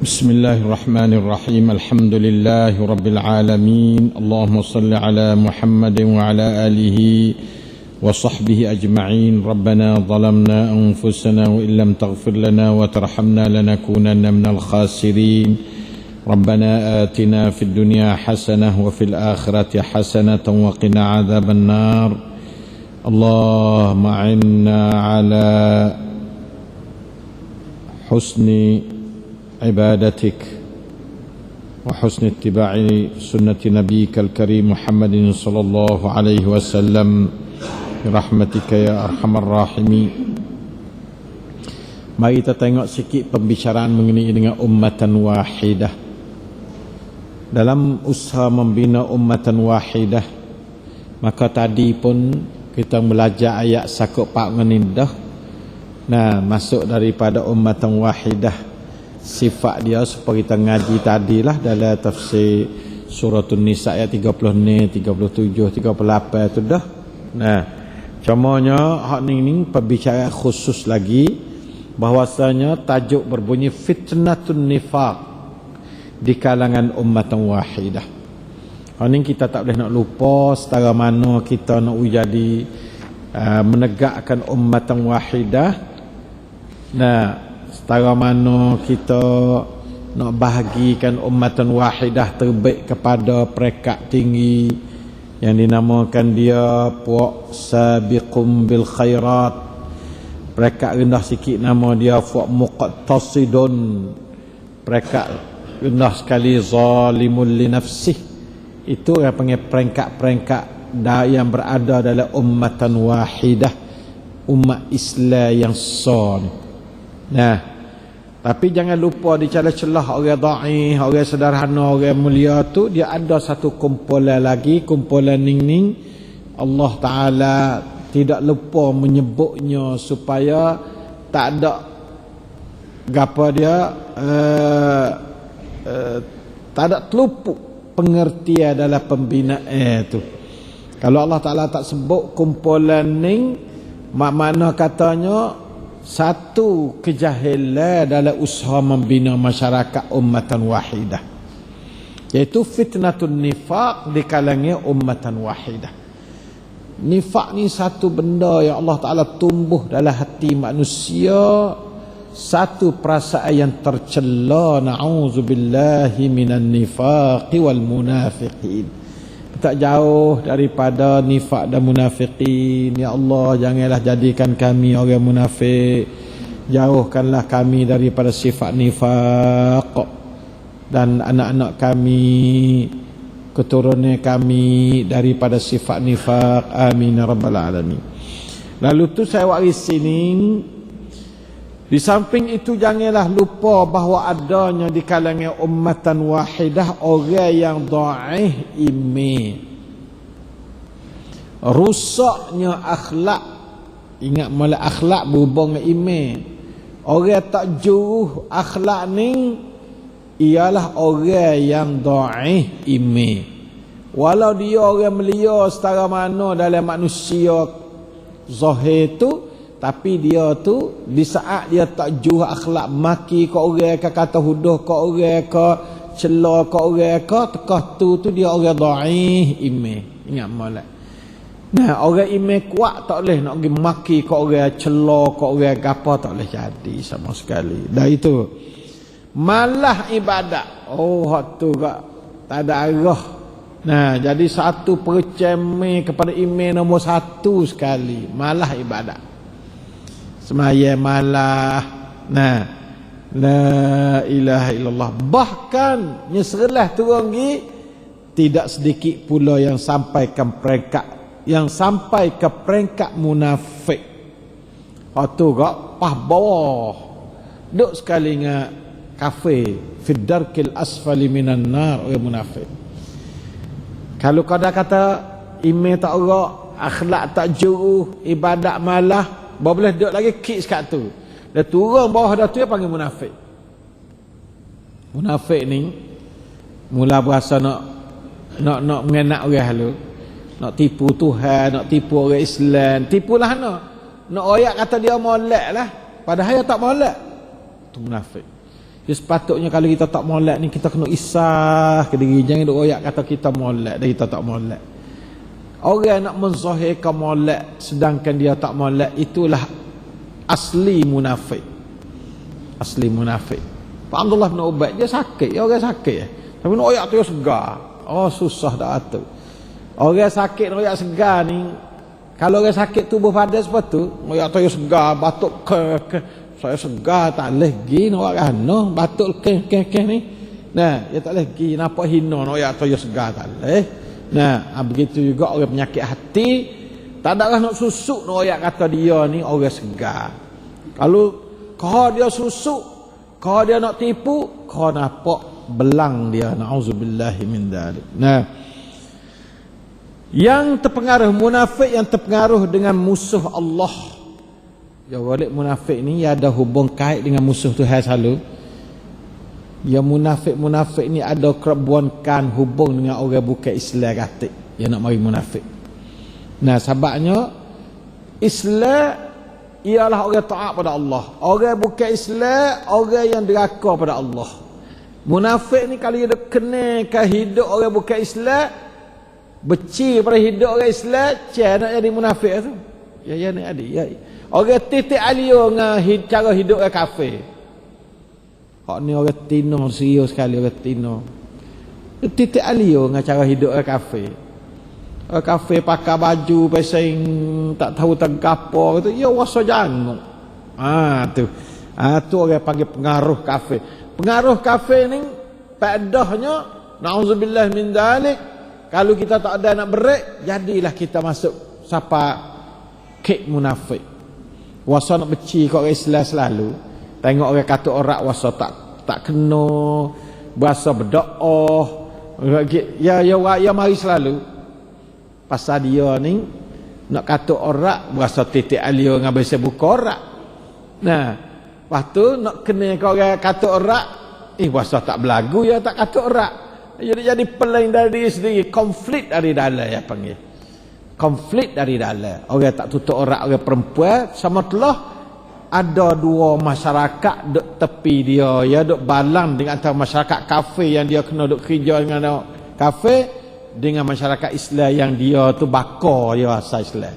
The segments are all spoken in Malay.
بسم الله الرحمن الرحيم. الحمد لله رب العالمين. اللهم صل على محمد وعلى آله وصحبه أجمعين. ربنا ظلمنا أنفسنا وإن لم تغفر لنا وترحمنا لنكونن من الخاسرين. ربنا آتنا في الدنيا حسنة وفي الآخرة حسنة وقنا عذاب النار. اللهم أعنا على حسن عبادتك وحسن اتباع سنة نبيك الكريم محمد صلى الله عليه وسلم برحمتك يا أرحم الراحمين. Mari kita tengok sikit pembicaraan mengenai dengan ummatan wahidah. Dalam usaha membina ummatan wahidah, maka tadi pun kita belajar ayat sakut pak menindah. Nah, masuk daripada ummatan wahidah, sifat dia seperti kita ngaji tadilah dalam tafsir suratul Nisa ayat 36, 37, 38 tu dah. Nah, cumanya hak ni perbicaraan khusus lagi bahwasanya tajuk berbunyi fitnatun nifaq di kalangan ummatan wahidah. Hak ni kita tak boleh nak lupa setara mana kita nak jadi menegakkan ummatan wahidah. Nah, setara mana kita nak bahagikan ummatan wahidah terbaik kepada peringkat tinggi yang dinamakan dia puak sabiqum bil khairat. Peringkat rendah sikit nama dia puak muqtasidun. Peringkat rendah sekali zalimun li nafsih. Itu yang panggil peringkat-peringkat yang berada dalam ummatan wahidah, umat Islam yang sah. Nah, tapi jangan lupa di celah-celah orang dhaif, orang sederhana, orang mulia tu dia ada satu kumpulan lagi, kumpulan ning-ning. Allah Taala tidak lupa menyebutnya supaya tak ada gapo dia tak ada terluput pengertian dalam pembinaan tu. Kalau Allah Taala tak sebut kumpulan ning, makna katanya satu kejahilan dalam usaha membina masyarakat ummatan wahidah, iaitu fitnatun nifaq di kalangan ummatan wahidah. Nifaq ni satu benda yang Allah Ta'ala tumbuh dalam hati manusia, satu perasaan yang tercela. Na'udzubillahi minan nifaqi wal munafiqin. Tak jauh daripada nifak dan munafiqin. Ya Allah, janganlah jadikan kami orang munafik. Jauhkanlah kami daripada sifat nifak, dan anak-anak kami, keturunan kami daripada sifat nifak. Amin ya rabbal alamin. Lalu tu saya waris sini. Di samping itu janganlah lupa bahawa adanya di kalangan ummatan wahidah orang yang dhaif iman. Rusaknya akhlak. Ingat mula akhlak berhubung dengan iman. Orang tak juruh akhlak ni ialah orang yang dhaif iman. Walau dia orang melia setara mana dalam manusia zahir tu, tapi dia tu di saat dia tak juh akhlak, maki ke orang ke, kata huduh ke orang ke, cela ke orang ke, tekah tu dia orang dhaif iman. Ingat molek. Nah, orang iman kuat tak boleh nak pergi maki ke orang, cela ke orang ke apa, tak boleh jadi sama sekali. Dah itu malah ibadat. Oh, hak tu kak tak ada arah. Nah, jadi satu percemeh kepada iman nombor satu sekali, malah ibadat. Semaya malah. Nah, la ilaha illallah. Bahkan nyeserlah turun lagi, tidak sedikit pula yang sampai ke peringkat munafik. Tu kak pah bawah, duk sekali dengan kafir, fi darkil asfali minan nar, orang munafik. Kalau kau dah kata iman tak erak, akhlak tak jauh, ibadat malah, boleh duduk lagi kik sekat tu. Dia turun bawah dah tu, dia panggil munafik. Munafik ni mula berasa nak mengenak orang halu, nak tipu Tuhan, nak tipu orang Islam. Tipulah nak royak kata dia molek lah, padahal dia tak molek. Tu munafik. Jadi sepatutnya kalau kita tak molek ni, kita kena isah ke diri. Jangan duk royak kata kita molek dan kita tak molek. Orang nak menzahirkan molek sedangkan dia tak molek, itulah asli munafik. Asli munafik. Pak Abdullah bin Ubay dia sakit, dia orang sakit tapi nak royak tu dia segar. Oh susah dah tu. Orang sakit nak royak segar ni, kalau orang sakit tubuh badan seperti tu, royak tu dia segar, batuk ke saya segar tak leh gi nak royak no, batuk ke ni. Nah, dia tak leh gi nampak hina nak royak tu dia segar tak leh. Nah, begitu juga orang penyakit hati, tak ada nak susuk nak royak kata dia ni orang segar. Kalau kau dia susuk, kau dia nak tipu, kau nampak belang dia. Na'udzubillahi min dzalik. Nah, yang terpengaruh munafik, yang terpengaruh dengan musuh Allah. Ya walik munafik ni ya ada hubung kait dengan musuh Tuhan selalu. Ya munafik ni ada kerabunkan hubung dengan orang bukan Islam katik. Ya nak mari munafik. Nah, sebabnya Islam ialah orang taat pada Allah. Orang bukan Islam, orang yang deraka pada Allah. Munafik ni kalau dia kenakan hidup orang bukan Islam, beci pada hidup orang Islam, nak jadi munafik tu. Ya nak jadi. Ya. Orang titik alio dengan cara hidup orang kafir. Hak ni orang tino serius sekali, orang tino. Titik alio dengan cara hidup orang kafir. Orang kafir pakai baju pasang tak tahu tergapo gitu, ya wasa janguk. Tu orang panggil pengaruh kafir. Pengaruh kafir ni padahnya na'udzubillah min dzalik, kalau kita tak ada nak berik, jadilah kita masuk siapa kek munafik. Wasa nak beci kat orang Islam selalu. Tengok orang kata orang wasa tak kena, berasa berdoa. Ya mari selalu. Pasal dia ni nak kata orang berasa titik alio dengan bahasa buka orang. Nah, lepas tu nak kena ke orang kata orang, berasa tak belagu ya tak kata orang. Jadi pelan dari diri sendiri, konflik dari dalam ya panggil. Konflik dari dalam. Orang tak tutup orang, orang perempuan sama telah ada dua masyarakat duk tepi dia, ya duk balang dengan antara masyarakat kafir yang dia kena duk kerja dengan kafir, dengan masyarakat Islam yang dia tu bakar dia asal Islam.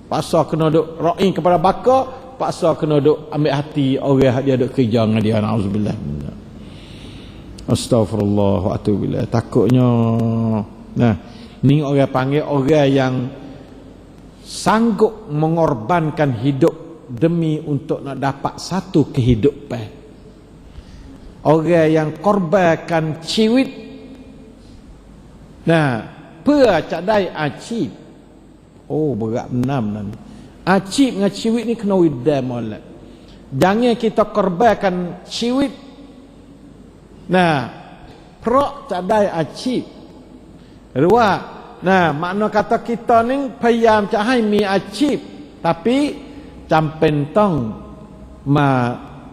Paksa kena duk ra'i kepada bakar, paksa kena duk ambil hati orang dia duk kerja dengan dia. Na'udzubillah. Astaghfirullah wa atubu ilaih. Takutnya nah, ni orang panggil orang yang sanggup mengorbankan hidup demi untuk nak dapat satu kehidupan. Orang yang korbankan ciwit. Nah, cadai acib. Oh, berat benam. Acib dengan ciwit ni kena widam molek. Jangan kita korbankan ciwit. Nah, prok cadai acib. Dua. Nah, makna kata kita ni payam cahai mi acib, tapi campen tong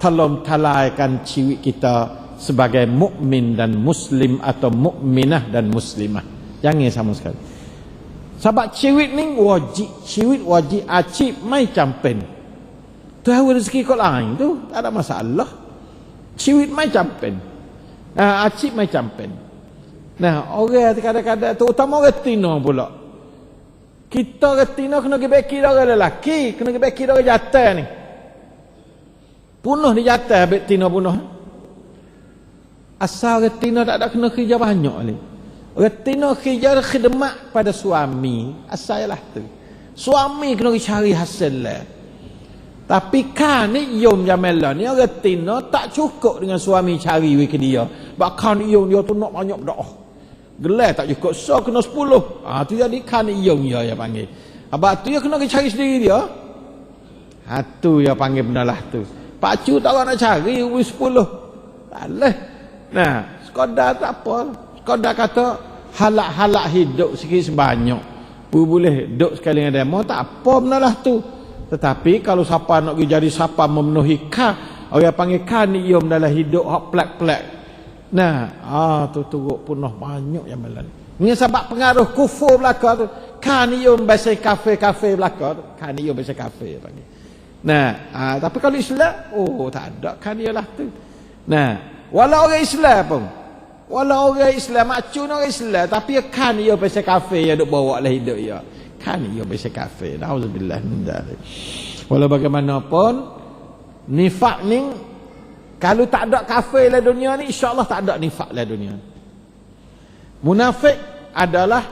talom talaikan ciwit kita sebagai mukmin dan muslim atau mukminah dan muslimah. Jangan sama sekali. Sebab ciwit ni wajib acib mai campen. Tahu rezeki kau lain tu tak ada masalah. Ciwit mai campen. Acib mai campen. Nah, orang kadang-kadang tu utama orang tino pula. Kita orang tino kena gebeki orang lelaki, kena gebeki orang jantan ni. Punuh di jantan habis tino punuh. Asal orang tino tak ada kena kerja banyak ni. Orang tino kerja khidmat pada suami, asal lah tu. Suami kena cari hasil lah. Tapi kan ni yom jamela ni orang tino tak cukup dengan suami cari ke dia. Bahkan yom dia tu nak banyak berdoa. Gelar tak cukup, so kena 10. Tu jadi kan yom ya panggil. Abang tu ya kena cari sendiri dia. Tu ya panggil benalah tu. Pak cu tak nak cari 10. Tak leh. Nah, sekadar tak apa. Sekadar kata halak-halak hidup sikit sebanyak. Boleh hidup sekali dengan demo tak apa benalah tu. Tetapi kalau siapa nak jadi siapa memenuhi orang panggil iom dalam hidup hak plek-plek. Nah, tu turut punah banyak yang malan. Ini sebab pengaruh kufur belaka tu. Iom bahasa kafe belaka tu. Iom bahasa kafe panggil. Nah, tapi kalau Islam, tak ada ialah tu. Nah, walau orang Islam pun, walau orang Islam macun orang Islam, tapi kan ia pasal kafir yang duk bawa lah hidup ia. Kan ia pasal kafir. Nauzubillah min dzalik. Walau bagaimanapun nifak ni kalau tak ada kafir dalam dunia ni, insya-Allah tak ada nifak dalam dunia. Munafik adalah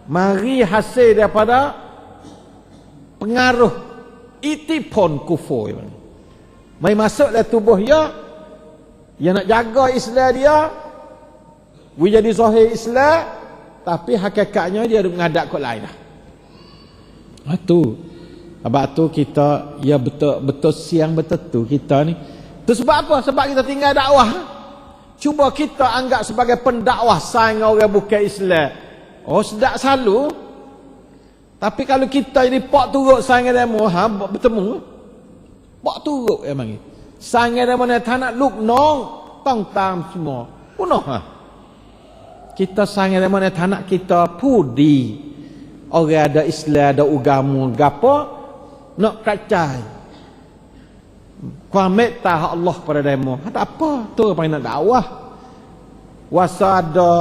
mari hasil daripada pengaruh itipun kufur. Mai masuk dalam tubuh dia nak jaga Islam dia, dia jadi zahir Islam, tapi hakikatnya dia menghadap ke lain dah. Itu sebab tu kita ya betul siang betul tu kita ni. Tu sebab apa? Sebab kita tinggal dakwah. Cuba kita anggap sebagai pendakwah saing orang bukan Islam. Oh, sedak selalu. Tapi kalau kita jadi pak turut saing demo, bertemu. Pak turut memang ni. Saing demo ni tak nak luk nong, tong tam semua. Punuh kita saing demo ni tak nak kita pudi. Orang ada Islam, ada agama, gapo nak kacai. Kuamet tak Allah pada demo. Tak apa, tu apa nak dakwah. Wasa ada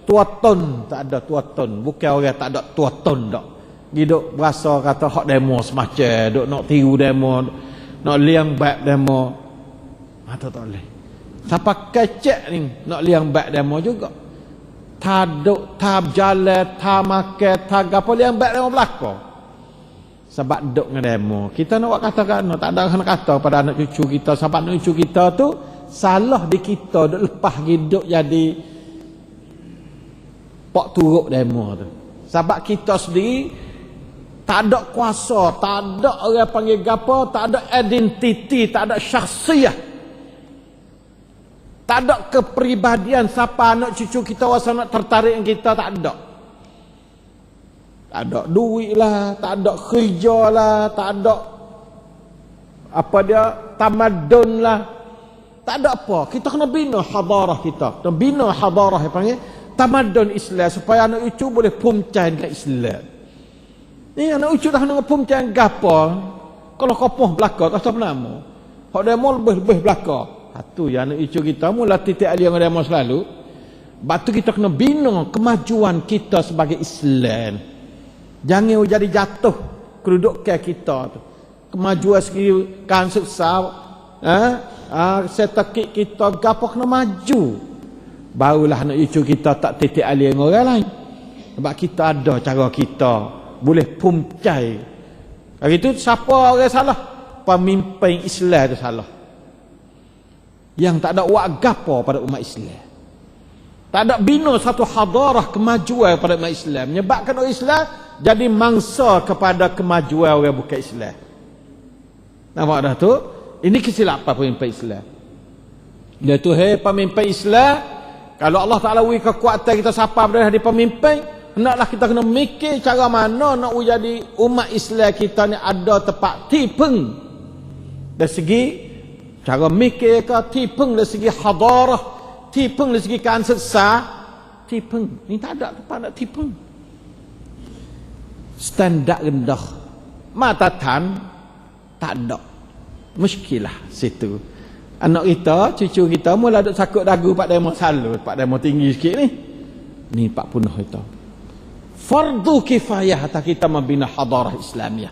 tuaton, tak ada tuaton. Bukan orang tak ada tuaton dak. Hidup berasa kata hak demo semacam, duk nak tiru demo, nak liang back demo. Tak boleh. Siapa kecek ni nak liang back demo juga. Tak berjalan, tak makan, tak apa liang back demo belakang. Sebab duk dengan demo. Kita nak buat katakan, tak ada nak kata pada anak cucu kita. Sebab anak cucu kita tu salah di kita duk lepas hidup jadi pak turuk demo tu. Sebab kita sendiri tak ada kuasa, tak ada orang panggil gapo, tak ada identiti, tak ada syakhsiah. Tak ada kepribadian siapa anak cucu kita wasa nak tertarik dengan kita, tak ada. Tak ada duit lah, tak ada kerja lah, tak ada apa dia tamadun lah, tak ada apa. Kita kena bina hadarah kita, kena bina hadarah yang panggil tamadun Islam supaya anak cucu boleh pumcain ke Islam. Ni anak cucu dah nak pumcain gapo? Kalau kopoh belaka tak tahu nama. Hak demo lebih belaka. Satu ya anak cucu kita mula titik alia dengan demo selalu. Batu kita kena bina kemajuan kita sebagai Islam. Jangan jadi jatuh kedudukan kita tu. Kemajuan segi kan sukses, setekik kita gapo kena maju. Barulah anak cucu kita tak titik alia dengan orang lain. Sebab kita ada cara kita boleh pumcai. Hari itu siapa orang salah? Pemimpin Islam tu salah. Yang tak ada buat gapo pada umat Islam. Tak ada bina satu hadarah kemajuan pada umat Islam. Menyebabkan orang Islam jadi mangsa kepada kemajuan orang bukan Islam. Nampak dah tu? Ini kesilapan pemimpin Islam. Dia tu pemimpin Islam, kalau Allah Ta'ala beri kekuatan kita siapa berada di pemimpin, hendaklah kita kena mikir cara mana nak jadi umat Islam kita ni ada tempat tipeng. Dari segi cara mikir ke, tipeng dari segi hadarah, tipeng dari segi keansesa, tipeng. Ni tak ada tempat nak tipeng. Standar rendah, matatan tak ada, muskilah situ. Anak kita, cucu kita mula duk sakut dagu pak demo salut, pak demo tinggi sikit ni pak punah itu. Fardu kifayah atas kita membina hadarah Islamiah.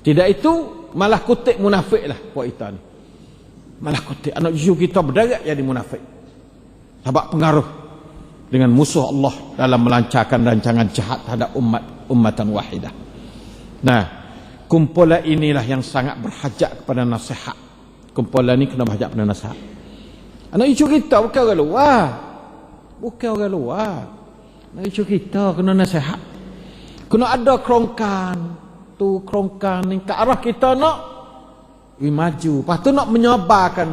Tidak itu malah kutip munafik lah buat kita ni. Malah kutip anak cucu kita berderak jadi munafik. Sebab pengaruh dengan musuh Allah dalam melancarkan rancangan jahat terhadap ummatan wahidah. Nah, kumpulan inilah yang sangat berhajat kepada nasihat. Kumpulan ini kena berhajat kepada nasihat. Anak cucu kita bukan orang luar. Bukan orang luar. Anak cucu kita kena nasihat. Kena ada kerongkan. Tu kerongkan ni ke arah kita nak maju. Lepas tu nak menyebarkan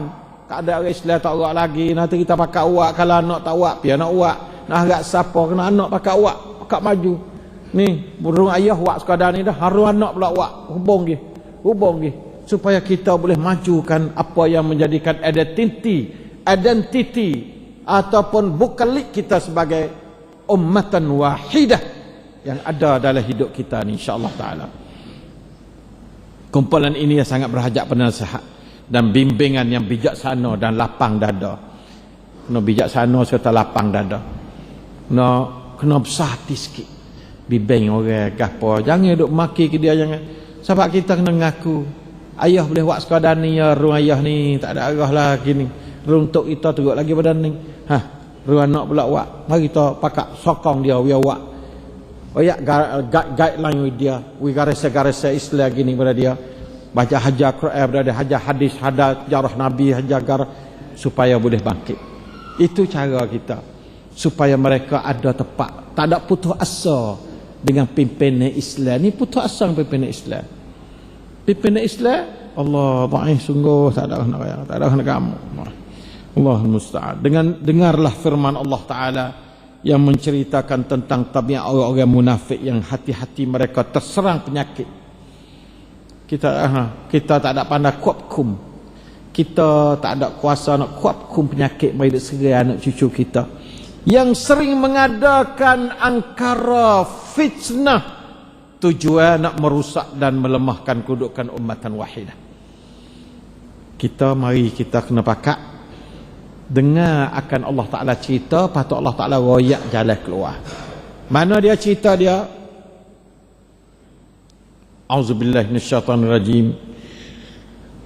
keadaan orang Islam tak uak lagi. Nanti kita pakai uak. Kalau anak tak uak, biar nak uak. Nak harap siapa kena anak pakai uak. Pakai maju. Ni burung ayah uak sekadar ni dah. Harus anak pula uak. Hubung dia. Supaya kita boleh majukan apa yang menjadikan identiti ataupun bukelik kita sebagai ummatan wahidah yang ada dalam hidup kita ni, insya-Allah taala. Kumpulan ini sangat berhajat pada nasihat. dan bimbingan yang bijaksana dan lapang dada. Kena bijaksana serta lapang dada. Kena besar hati sikit. Bimbing orang gapo. Jangan duk maki ke dia, jangan. Sebab kita kena ngaku. Ayah boleh buat sekadar ni ya, ruang ayah ni tak ada arah lah gini. Untuk kita teruk lagi pada ni. Ruang anak pula buat. Mari kita pakak sokong dia biar buat. Ya guideline dia. Garis-garis Islam gini pada dia. Baca hajar Quran berada, hajar hadis, hajar jarah Nabi, hajar supaya boleh bangkit. Itu cara kita supaya mereka ada tepat. Tak ada putus asa dengan pimpinan Islam. Ni putus asa dengan pimpinan Islam. Pimpinan Islam, Allah ta'ala sungguh tak ada kena kamu. Allah musta'an. Dengarlah firman Allah Ta'ala yang menceritakan tentang tabiat orang-orang munafik yang hati-hati mereka terserang penyakit. Kita tak ada pandai kuapkum. Kita tak ada kuasa nak kuapkum penyakit mai serai anak cucu kita yang sering mengadakan angkara fitnah tujuan nak merusak dan melemahkan kedudukan ummatan wahidah. Mari kita kena pakak dengar akan Allah Ta'ala cerita, patut Allah Ta'ala royak jalan keluar. Mana dia cerita dia? A'udzubillahi minasyaitanir rajim.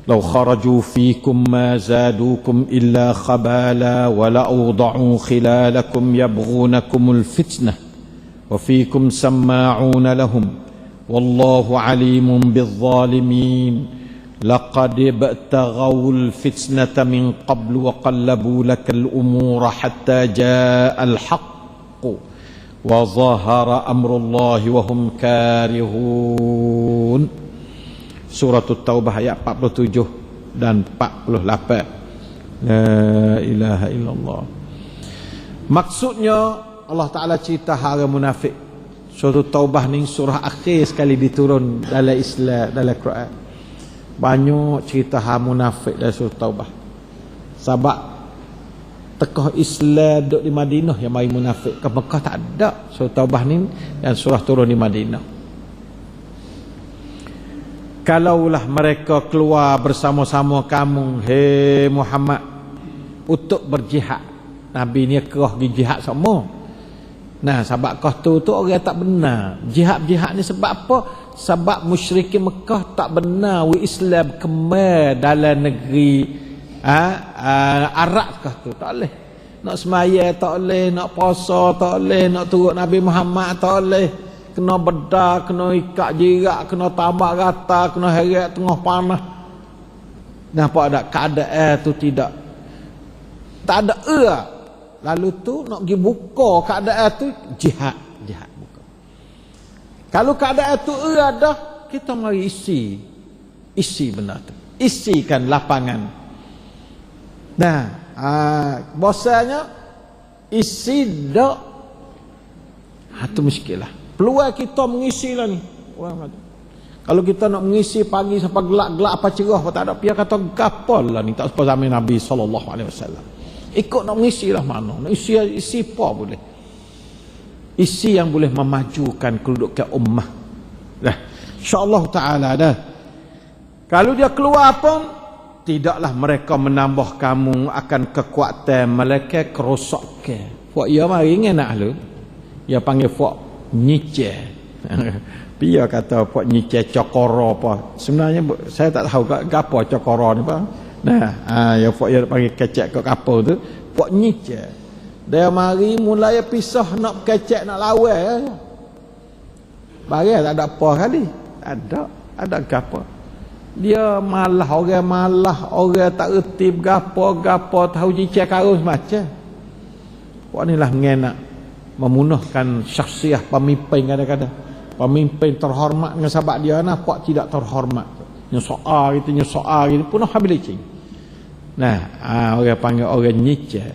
Law kharaju fikum ma zadukum illa khabala wa la awda'u khilalakum yabghunakumul fitnah wa fikum samma'una lahum wallahu alimun bizzalimin. لقد ابتغوا الفتنة من قبل وقلبوا لك الأمور حتى جاء الحق وظهر أمر الله وهم كارهون. Surah At-Taubah ayat 47 dan 48. La ilaha illallah. Maksudnya Allah Ta'ala cerita hal munafik. Surah At-Taubah ni surah akhir sekali diturun dalam Islam, dalam Quran. Banyak cerita hal munafik dalam surah Taubah. Sebab tokoh Islam duduk di Madinah yang mari munafik. Ke Mekah tak ada. Surah Taubah ni dan surah turun di Madinah. Kalaulah mereka keluar bersama-sama kamu, hei Muhammad, untuk berjihad. Nabi ni kerah pergi jihad semua. Nah, sebab kau tu orang tak benar. Jihad-jihad ni sebab apa? Sebab musyrikin Mekah tak benar Islam kemar dalam negeri Arab kah tu. Tak boleh. Nak semaya tak boleh, nak puasa tak boleh, nak turut Nabi Muhammad tak boleh. Kena bedah, kena ikat jirak, kena tambak rata, kena heret tengah panas. Nampak ada keadaan tu tidak. Tak ada lalu tu nak pergi buka keadaan tu jihad buka. Kalau keadaan tu dah, kita mari isi benar tu. Isikan lapangan. Nah, bahasanya isi dak. Itu muskilah. Peluang kita mengisi lah ni. Kalau kita nak mengisi pagi sampai gelap-gelap apa cerah apa tak ada, dia kata gapal lah ni tak seperti zaman Nabi SAW. Ikut nak mengisi lah mana. Nak isi apa boleh. Isi yang boleh memajukan kedudukan ummah. Dah. InsyaAllah ta'ala dah. Kalau dia keluar pun, tidaklah mereka menambah kamu akan kekuatan mereka kerosakan. Fuak ia mari nak lu. Dia panggil fuak nyiceh. Dia kata fuak nyiceh cokoro apa. Sebenarnya saya tak tahu apa cokoro ni bang. Nah, yang fuak dia panggil kecek ke kapal tu, fuak nyiceh. Dia mari mulai pisah nak kecek nak lawan. Bagi tak ada apa kali. Ada gapo. Dia malah orang tak erti gapo tahu nyiceh karus macam. Fuak ni lah mengenak memunahkan syakhsiah pemimpin kadang-kadang. Pemimpin terhormat dengan sahabat dia nampak tidak terhormat. Nyosoal gitu punah habis licin. Nah, orang panggil orang nyicah.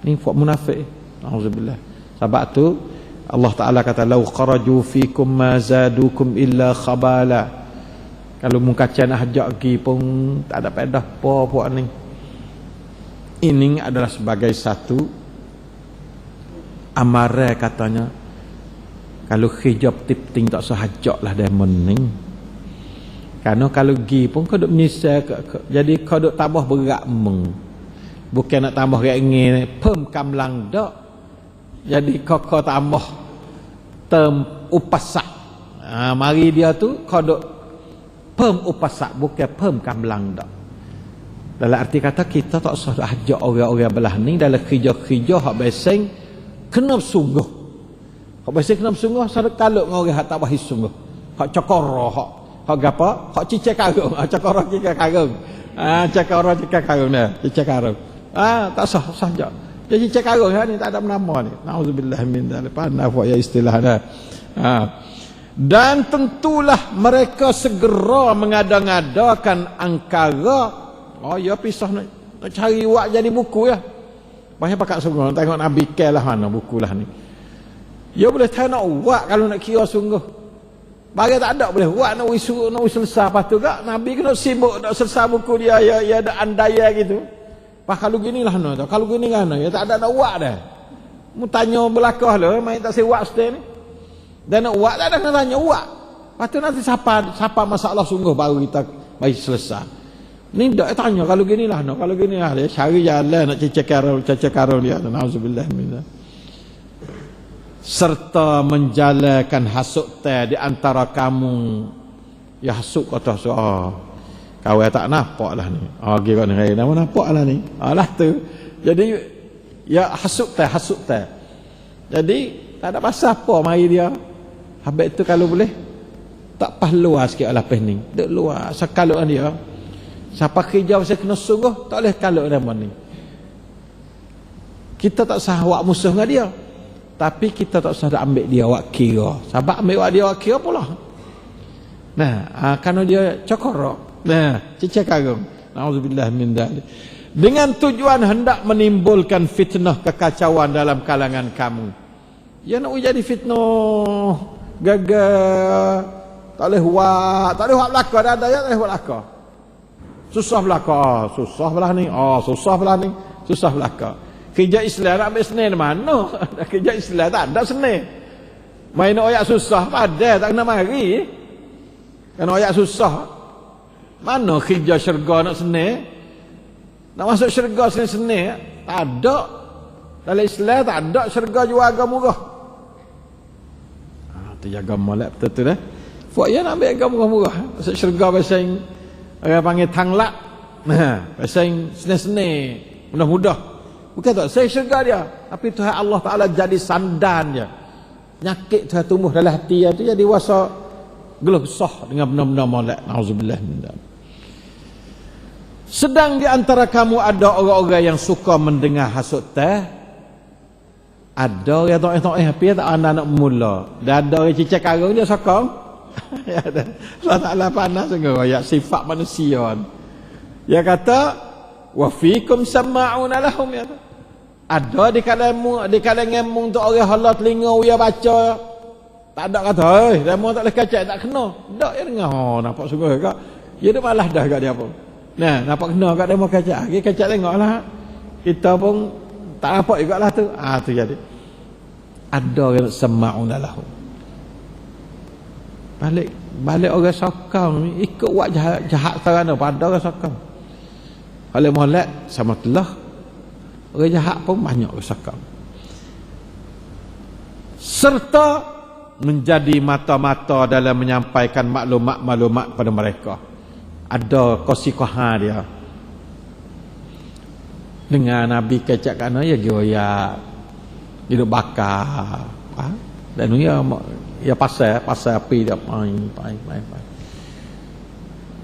Ni fuak munafik. Auzubillah. Sebab tu Allah Taala kata lau kharaju fikum ma zadukum illa khabala. Kalau mungkacan ajak pergi pun tak ada faedah apa puak ni. Ini adalah sebagai satu amaran katanya. Kalau hijab tipting tak sahajak lah dia mening. Karena kalau gi pun kau duk menyisal jadi kau duk tambah berat meng. Bukan nak tambah kayak ingin pem kamlang dak. Jadi kau tambah term upasak. Mari dia tu kau duk pem upasak bukan pem kamlang dak. Dalam arti kata kita tak usah ajak orang-orang belah ni dalam kerja-kerja hak beseng kena sungguh. Hak beseng kena sungguh sadar kalau orang hak tak bahis sungguh. Hak cokoro hak gapo? Hak cicak karung. Cokoro cicak karung. Cokoro cicak karung dah. Cicak karung. Tak sah saja. Jadi cicak karung ni tak ada nama ni. Nauzubillah min dzalik. Pandai buat ya istilah dah. Dan tentulah mereka segera mengada-ngadakan angkara. Ya pisah nak cari wak jadi buku ya. Banyak pakat sungguh tengok Nabi Kel lah mana buku lah ni. Ya boleh tahu nak wak kalau nak kira sungguh. Bagi tak ada boleh wak nak selesai lepas tu kak Nabi kena sibuk nak selesai buku dia ya ada andaya gitu. Pas kalau gini lah no, kalau gini kan ya tak ada nak wak dah. Mu tanya belakang lah main tak sewak stay ni. Dan nak wak tak ada nak tanya wak. Lepas tu nanti siapa masalah sungguh baru kita bagi selesai. Ni dak tanya kalau gini lah no, kalau gini lah dia cari jalan nak cecek karun dia. Nauzubillah min dzalik. Serta menjalakan hasut di antara kamu ya hasut kata kawan tak nampak lah ni kira ni nama nampak lah ni lah tu jadi ya hasut jadi tak ada pasal apa mari dia habis tu kalau boleh tak pas luar sikit lah pes ni duk luar sekalut dia siapa kerja saya kena sungguh tak boleh kalut nama ni kita tak sah awak musuh dengan dia. Tapi kita tak usah ambil dia awak kira. Sebab ambil awak dia awak kira pula. Nah, kerana dia cokorok. Nah, cicak karung. Nauzubillah min dzalik. Dengan tujuan hendak menimbulkan fitnah kekacauan dalam kalangan kamu. Ya nak jadi fitnah gagal. Tak boleh buat belaka dah ada ya tak boleh buat belaka. Susah belaka. Susah belah ni. Susah belah ni. Susah belaka. Kerja Islam nak ambil senin mana? Kerja Islam tak ada senin. Main oyak susah pada tak kena mari. Kena oyak susah. Mana kerja syurga nak senin? Nak masuk syurga senin-senin tak ada. Dalam Islam tak ada syurga jual harga murah. Tu jaga molek betul dah. Fuak ya nak ambil harga murah-murah. Masuk syurga pasal orang panggil tanglak. Pasal senin-senin mudah-mudah. Bukan tak, saya syurga dia. Tapi Tuhan Allah Ta'ala jadi sandan dia. Nyakit Tuhan tumbuh dalam hati dia tu jadi wasa geluh sah dengan benda-benda molek. Nauzubillah min dzalik. Sedang di antara kamu ada orang-orang yang suka mendengar hasut teh. Ada orang tapi tak anak mula. Dan ada orang cicak karung dia sokong. Ya ada. Allah Ta'ala panas sungguh ya sifat manusia. Dia kata wa fikum sama'una lahum ya. Ada di kalanganmu untuk orang halau telinga dia baca tak ada kata demo tak boleh kacak tak kena dak ya dengar nampak sungguh kak dia dah malas dah kat dia pun nah nampak kena kat demo kacak kacak tengoklah kita pun tak nampak jugalah tu tu jadi ada yang sama'una lahum balik orang sokong ikut buat jahat serana pada orang sokong. Kalau molek sama telah orang jahat pun banyak usahakan. Serta menjadi mata-mata dalam menyampaikan maklumat-maklumat pada mereka. Ada kosikoha dia. Dengan Nabi kecak kana ya goyak. Dia bakar. Dan ya pasal api dia main.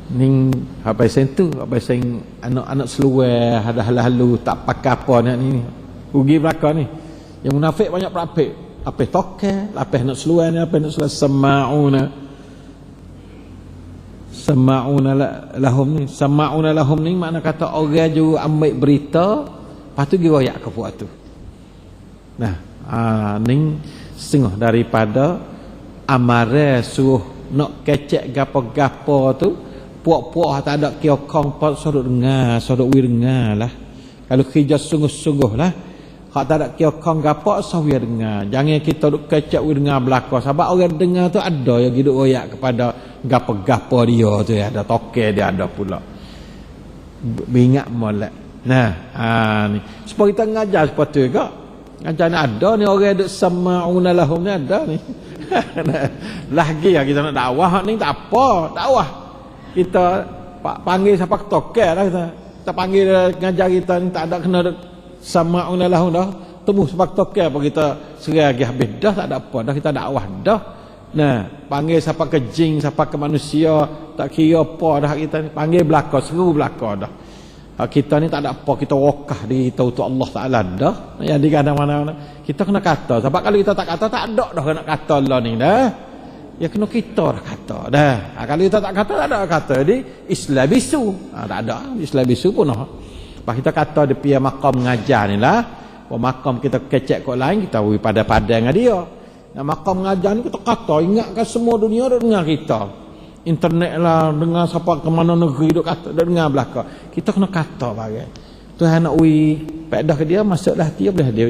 Ning apa sentu apa sing anak-anak seluar ada halu tak pakai apa ni rugi belaka ni yang munafik banyak berapik apa toke apa nak seluar ni apa nak seluar sama'una lahum ni makna kata orang juga ambil berita lepas tu dia royak ke buat tu nah ning setengah daripada amare suruh nak kecek gapo-gapo tu puak-puak tak ada kiokong pot sodok dengar lah. Kalau kerja sungguh-sungguh lah. Hak tak ada kiokong gapo sawir dengar. Jangan kita duk kecak dengar belaka. Sebab orang dengar tu ada yang hidup royak kepada gapo-gapo dia tu ada toke dia ada pula. Ingat molek. Nah, ni supaya kita ngajar seperti tu. Ngajar ni ada ni orang duk sama'una lahum ni ada ni. Lagi ya kita nak dakwah ni tak apa, dakwah. Kita panggil siapa toke dah kita panggil ngajar kita ni tak ada kena sama'una lahum dah. Temu sebab toke apa kita serai lagi habis dah tak ada apa dah kita dakwah dah. Nah, panggil siapa ke jin, siapa ke manusia, tak kira apa dah kita ni panggil belaka, seru belaka dah. Kita ni tak ada apa, kita wakah di tahu tu Allah Taala dah. Jadi mana-mana kita kena kata sebab kalau kita tak kata tak ada dah kena kata lah ni dah. Ya kena kita dah kata dah. Kalau kita tak kata tak ada kata. Jadi Islam bisu. Tak ada Islam bisu pun dah. Pak kita kata di pihak makam mengajar ni lah. Makam kita kecek kok lain kita wi pada dengan dia. Nah, makam mengajar ni kita kata ingatkan semua dunia dah dengar kita. Internet lah dengar siapa ke mana negeri duk kata dah dengar belaka. Kita kena kata bagai. Tuhan nak wi pedah ke dia masuklah dia boleh dia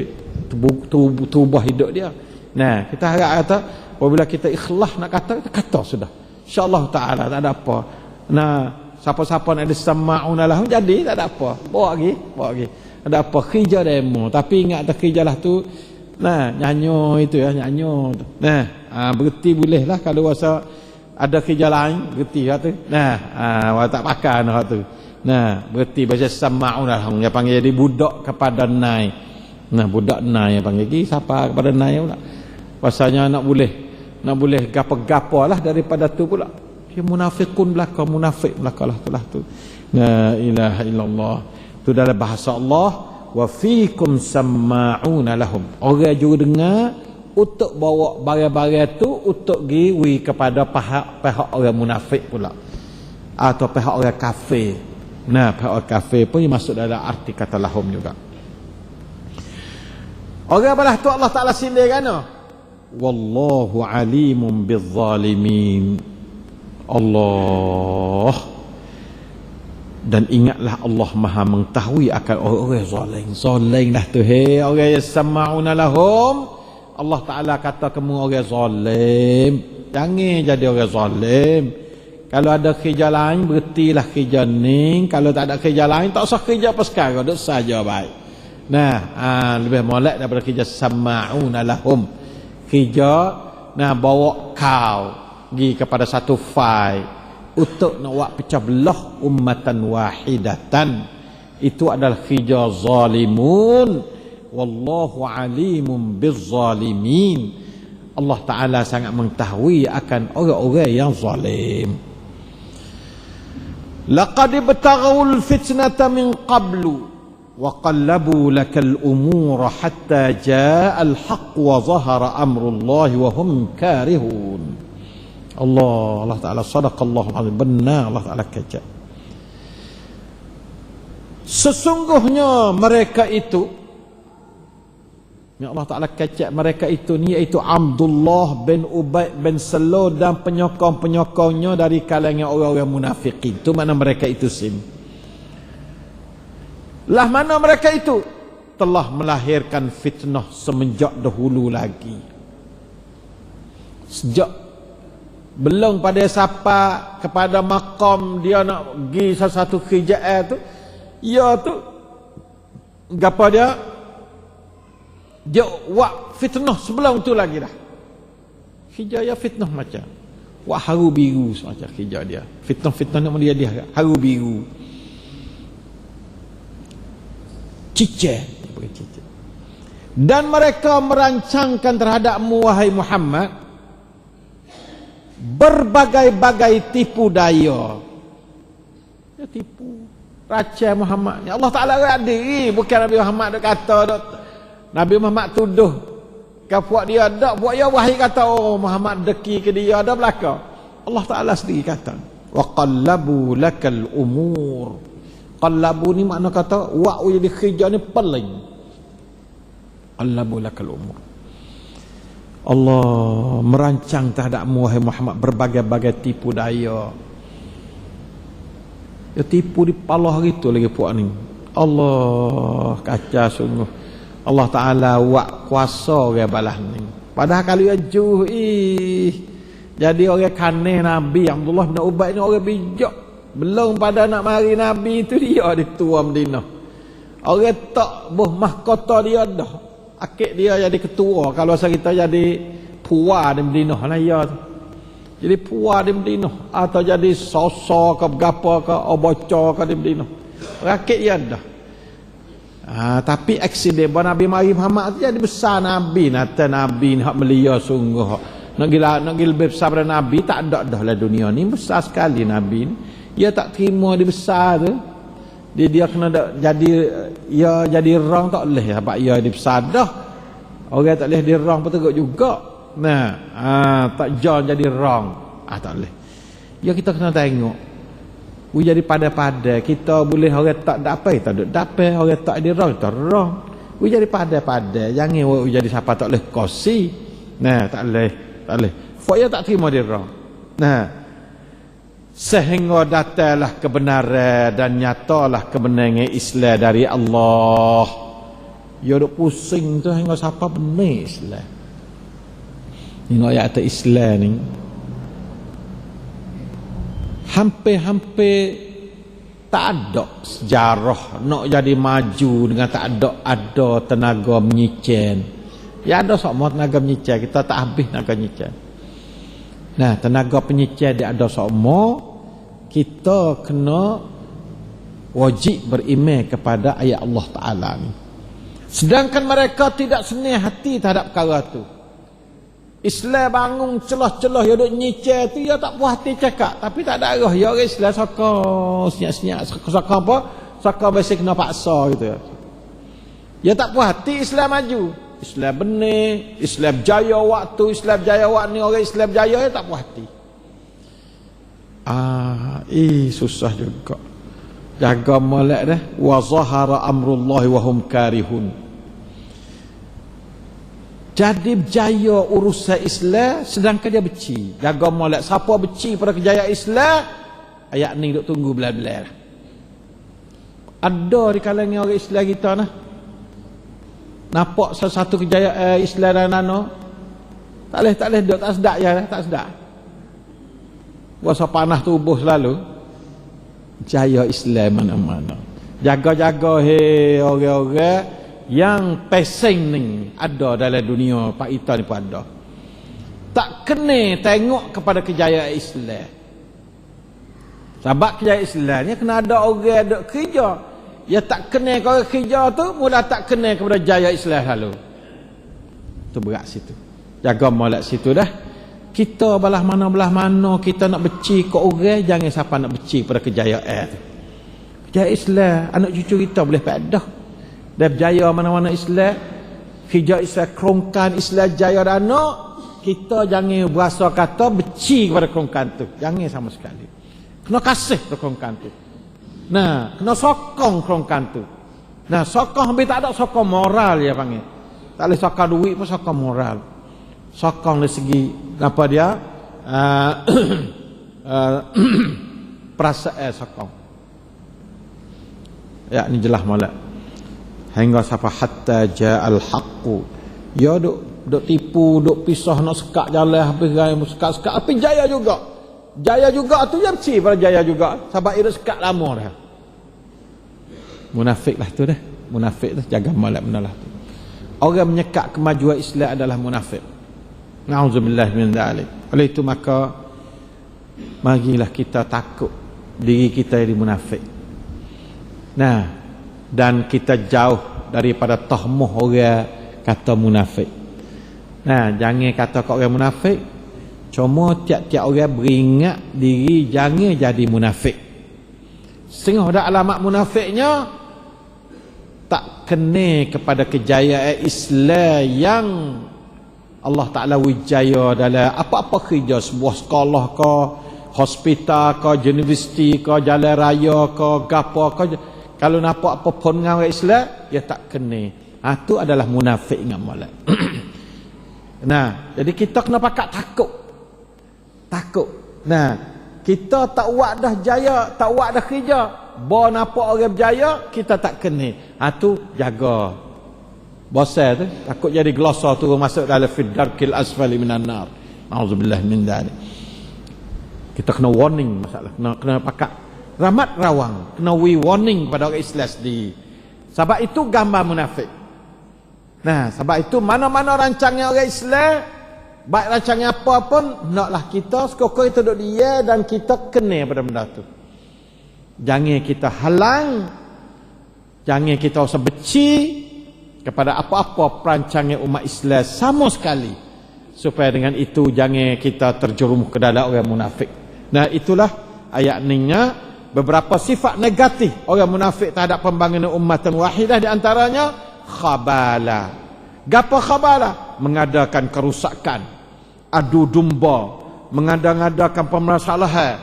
tubah hidup dia. Nah, kita harap kata apabila kita ikhlas nak kata kita kata sudah. Insya-Allah taala tak ada apa. Nah, siapa-siapa nak disama'una lahum jadi tak ada apa. Bawa lagi. Ada apa kerja demo tapi ingat tak kerja lah tu. Nah, nyanyo itu ya, nyanyo. Nah, berhenti boleh lah kalau rasa ada kerja lain, berhenti lah tu. Nah, tak pakai lah tu. Nah, berhenti baca sama'una lahum dia panggil jadi budak kepada nai. Nah, budak nai yang panggil lagi siapa kepada nai pula. Pasanya nak boleh gapo-gapo lah daripada tu pula. Dia munafiqun belaka, munafik belaka lah tu. La ilaha illallah. Itu dalam bahasa Allah, wa fikum sama'una lahum. Orang juga dengar untuk bawa barang-barang tu untuk giwi kepada pihak orang munafik pula. Atau pihak orang kafir. Nah, pihak orang kafir pun masuk dalam arti kata lahum juga. Orang balah tu Allah Ta'ala sindir kan? Wallahu alimun bizzalimin. Allah dan ingatlah Allah Maha mengetahui akan orang-orang zalim dah tu. Hei orang yang sama'una lahum, Allah Taala kata kamu orang zalim, jangan jadi orang zalim. Kalau ada kerja lain berhentilah kerja ni, kalau tak ada kerja lain tak usah kerja apa sekarang, duk saja baik. Nah, lebih molek daripada kerja sama'una lahum. Kerja bawa kau pergi kepada satu file untuk nak buat pecah belah ummatan wahidatan. Itu adalah kerja zalimun. Wallahu alimun bizzalimin. Allah Ta'ala sangat mengetahui akan orang-orang yang zalim. Laqad ibtaghul fitnata min qablu wa qallabu lakal umura hatta ja'al haqq wa zahara amrullahi wa hum karihun. Allah Ta'ala sadaqallahu alazim. Benar Allah Ta'ala kata. Sesungguhnya mereka itu, yang Allah Ta'ala kata mereka itu ni iaitu Abdullah bin Ubay bin Salul dan penyokong-penyokongnya dari kalangan orang-orang munafikin. Itu mana mereka itu sim. Lah mana mereka itu telah melahirkan fitnah semenjak dahulu lagi. Sejak belum pada siapa kepada makam dia nak pergi satu kerjaan tu, ya tu gapo dia buat fitnah sebelum tu lagi dah. Kerja ya fitnah macam buat haru biru semacam kerja dia. Fitnah ni dia haru biru. Cicir. Dan mereka merancangkan terhadapmu wahai Muhammad berbagai-bagai tipu daya. Ya tipu raja Muhammad ni. Allah Ta'ala hadir, bukan Nabi Muhammad dak kata dak. Nabi Muhammad tuduh ke puak dia dak, puak dia wahai kata Muhammad deki ke dia ada belaka. Allah Ta'ala sendiri kata wa qallabu lakal umur. Qallabu ni makna kata wa jadi kerja ni paling. Qallabu lakal umur. Allah merancang terhadapmu wahai Muhammad berbagai-bagai tipu daya. Ya tipu di palah gitu lagi puak ni. Allah kaca sungguh. Allah Ta'ala wak kuasa orang balas ni. Padahal kalau ya juh Jadi orang kaneh Nabi Abdullah bin Ubay ni orang bijak. Belum pada nak mari Nabi itu dia tua Madinah. Orang tak boh mahkota dia dah. Akik dia jadi ketua. Kalau kita jadi puan di Madinah lah ya. Jadi puan di Madinah atau jadi sosok ke berapa ke oboco ke di Madinah. Rakit dia dah. Tapi aksiden Nabi Muhammad tu jadi besar Nabi. Nata Nabi nak melia sungguh. Nak gila lebih besar pada Nabi tak ada dah lah dunia ni. Besar sekali Nabi ni. Dia tak terima dia besar tu. Dia kena jadi rang tak boleh sebab dia besar dah. Orang tak boleh dia rang peteguk juga. Tak jangan jadi rang. Tak boleh. Ya kita kena tengok. Jadi pada-pada kita boleh orang tak dapat kita duk dapat, orang tak ada rang kita rang. Jadi pada-pada jangan jadi siapa tak boleh kosi. Tak boleh. Dia tak terima dia rang. Sehingga datanglah kebenaran dan nyatalah kebenaran Islam dari Allah. Ya duk pusing tu hingga siapa benar Islam. Tengok ayat Islam ni. Hampir-hampir tak ada sejarah nak jadi maju dengan tak ada tenaga menyicen. Ya ada semua tenaga menyicen, kita tak habis tenaga menyicen. Tenaga penyicen dia ada semua. Kita kena wajib beriman kepada ayat Allah Ta'ala ni. Sedangkan mereka tidak senang hati terhadap perkara tu. Islam bangun celah-celah dia duk nyicir tu, dia tak puas hati cakap. Tapi tak ada arah. Ya orang Islam saka senyap-senyap. Saka apa? Saka biasa kena paksa gitu. Dia tak puas hati Islam maju. Islam benar, Islam jaya waktu, Islam jaya waktu ni orang Islam jaya dia tak puas hati. Susah juga. Jaga molek dah. Wa zahara amrullahi wa hum karihun. Jadi berjaya urusan Islam sedangkan dia benci. Jaga molek. Siapa benci pada kejayaan Islam, ayat ni duk tunggu belah-belah. Ada di kalangan orang Islam kita nah. Nampak satu kejayaan Islam dan nano. Tak boleh duk tak sedap ya, tak sedap. Puasa panah tubuh selalu. Jaya Islam mana-mana. Jaga-jaga orang-orang yang pesing ni ada dalam dunia Pak Ita ni pun ada. Tak kena tengok kepada kejayaan Islam. Sebab kejayaan Islam ni kena ada orang ada kerja. Ya tak kena kalau kerja tu mula tak kena kepada jaya Islam lalu. Tu berat situ. Jaga molek situ dah. Kita belah mana kita nak benci ke orang, jangan siapa nak benci pada kejayaan tu. Kejayaan Islam anak cucu kita boleh padah. Dan berjaya mana-mana Islam, kerja Islam, kerongkan Islam jaya dan anak, kita jangan berasa kata benci kepada kerongkan tu. Jangan sama sekali. Kena kasih kepada kerongkan tu. Kena sokong kerongkan tu. Sokong habis tak ada sokong moral dia panggil. Tak boleh sokong duit pun sokong moral. Sokong dari segi apa dia? Perasaan sokong. Ya ni jelas molek. Hingga sampai hatta ja'al haqqu. Ya duk tipu, duk pisah nak sekak jalan habis gaya sekat-sekat tapi jaya juga. Jaya juga tu dia mesti pada jaya juga. Sebab dia sekat lama dah. Munafik lah tu dah. Munafik tu jaga malak benalah tu. Orang menyekat kemajuan Islam adalah munafik. Na'udzubillah min dzalik. Oleh itu maka marilah kita takut diri kita jadi munafik. Dan kita jauh daripada tahmuh orang kata munafik. Jangan kata kau orang munafik. Cuma tiap-tiap orang beringat diri jangan jadi munafik. Setengah ada alamat munafiknya tak kena kepada kejayaan Islam yang Allah Ta'ala wijaya dalam apa-apa kerja, sebuah sekolah ke, hospital ke, universiti ke, jalan raya ke, gapo ke. Kalau nampak apa pun dengan orang Islam, dia tak kena. Itu adalah munafik dengan molek. Jadi kita kena pakat takut. Kita tak buat dah jaya, tak buat dah kerja. Bawa nampak orang berjaya, kita tak kena. Itu jaga. Bosan tu, takut jadi glosa tu masuk dalam fid darkil asfali minan nar. Auzubillah min dzalik. Kita kena warning masalah, kena pakat ramat rawang, kena warning kepada orang Islam sendiri. Sebab itu gambar munafik. Nah, sebab itu mana-mana rancangnya orang Islam, baik rancangnya apa pun, naklah kita sekokor kita duduk dia dan kita kena pada benda tu. Jangan kita halang, jangan kita usah benci kepada apa-apa perancangan umat Islam sama sekali. Supaya dengan itu jangan kita terjerumus ke dalam orang munafik. Nah, itulah ayat ninya beberapa sifat negatif orang munafik terhadap pembangunan ummatan wahidah, di antaranya khabala. Gapo khabala? Mengadakan kerusakan, adu domba, mengada-ngadakan permasalahan.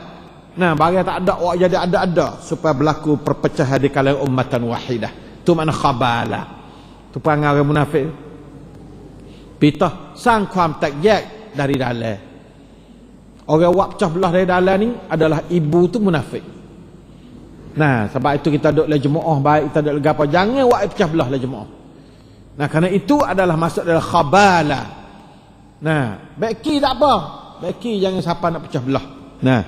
Nah, bagi tak ada awak jadi ada supaya berlaku perpecahan di kalangan ummatan wahidah. Tu makna khabala. Tu perangai orang munafik. Pitah sangความแตกแยก dari dalam. Orang wak pecah belah dari dalam ni adalah ibu tu munafik. Nah, sebab itu kita duduk le jemaah baik, kita duduk gapo, jangan wak pecah belah le jemaah. Nah, kerana itu adalah masuk dalam khabala. Nah, beki tak apa. Beki jangan siapa nak pecah belah. Nah,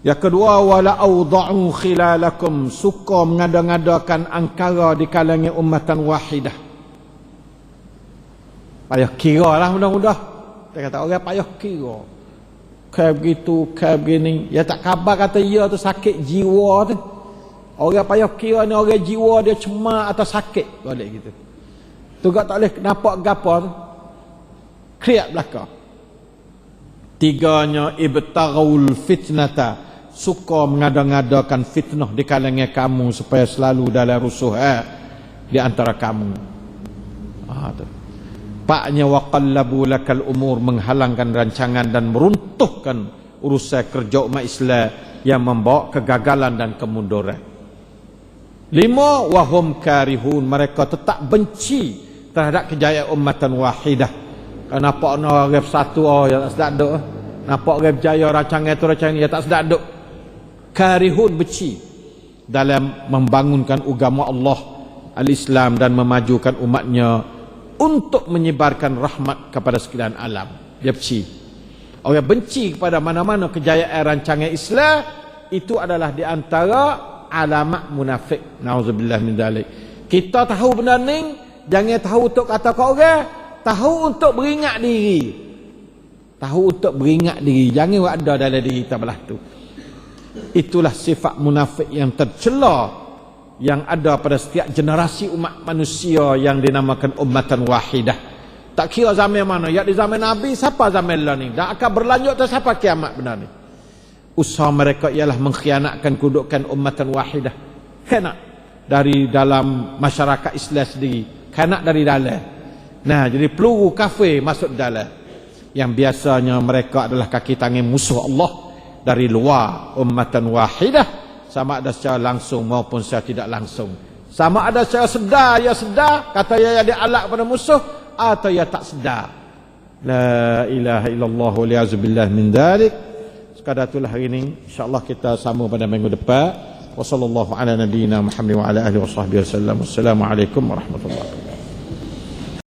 yang kedua, wala awda'u khilalakum, suka mengada-ngadakan angkara di kalangan ummatan wahidah. Payah kira lah mudah-mudah. Dia kata orang payah kira. Kayak begitu, kayak begini. Ya tak khabar kata ya tu sakit jiwa tu. Orang payah kira ni orang jiwa dia cemas atau sakit. Balik gitu. Tu tak boleh nampak gapo tu. Kriak belakang. Tiganya, ibtaghaul fitnata, suka mengada-ngadakan fitnah di kalangan kamu supaya selalu dalam rusuh di antara kamu. Tu. Paknya waqallabu lakal umur, menghalangkan rancangan dan meruntuhkan urusan kerja umat Islam yang membawa kegagalan dan kemunduran. 5, wahum karihun, mereka tetap benci terhadap kejayaan ummatan wahidah. Kenapa orang satu yang tak sedap duk, nampak orang berjaya rancangan tu ya tak sedap duk. Karihun, benci dalam membangunkan agama Allah al-Islam dan memajukan umatnya untuk menyebarkan rahmat kepada sekalian alam. Dia benci. Orang benci kepada mana-mana kejayaan rancangan Islam, itu adalah di antara alamat munafik. Nauzubillah min dzalik. Kita tahu benda ni, jangan tahu untuk kata ke orang, tahu untuk beringat diri. Tahu untuk beringat diri, jangan ada dalam diri kita belah tu. Itulah sifat munafik yang tercela yang ada pada setiap generasi umat manusia yang dinamakan ummatan wahidah. Tak kira zaman mana, ya di zaman Nabi, siapa zaman lah ni, dan akan berlanjut tak siapa kiamat benar ni. Usaha mereka ialah mengkhianatkan kedudukan ummatan wahidah. Khianat dari dalam masyarakat Islam sendiri, khianat dari dalam. Nah, jadi peluru kafir masuk dalam. Yang biasanya mereka adalah kaki tangan musuh Allah dari luar ummatan wahidah, sama ada secara langsung maupun secara tidak langsung. Sama ada secara sedar, ya sedar, kata ya dia alak pada musuh, atau ya tak sedar. La ilaha illallah wa li'azubillah min dhalik. Sekadar itulah hari ini. InsyaAllah kita sambung pada minggu depan. Wa sallallahu ala nabiyyina Muhammad wa ala alihi wa sahbihi wasallam. Wassalamualaikum warahmatullahi wabarakatuh.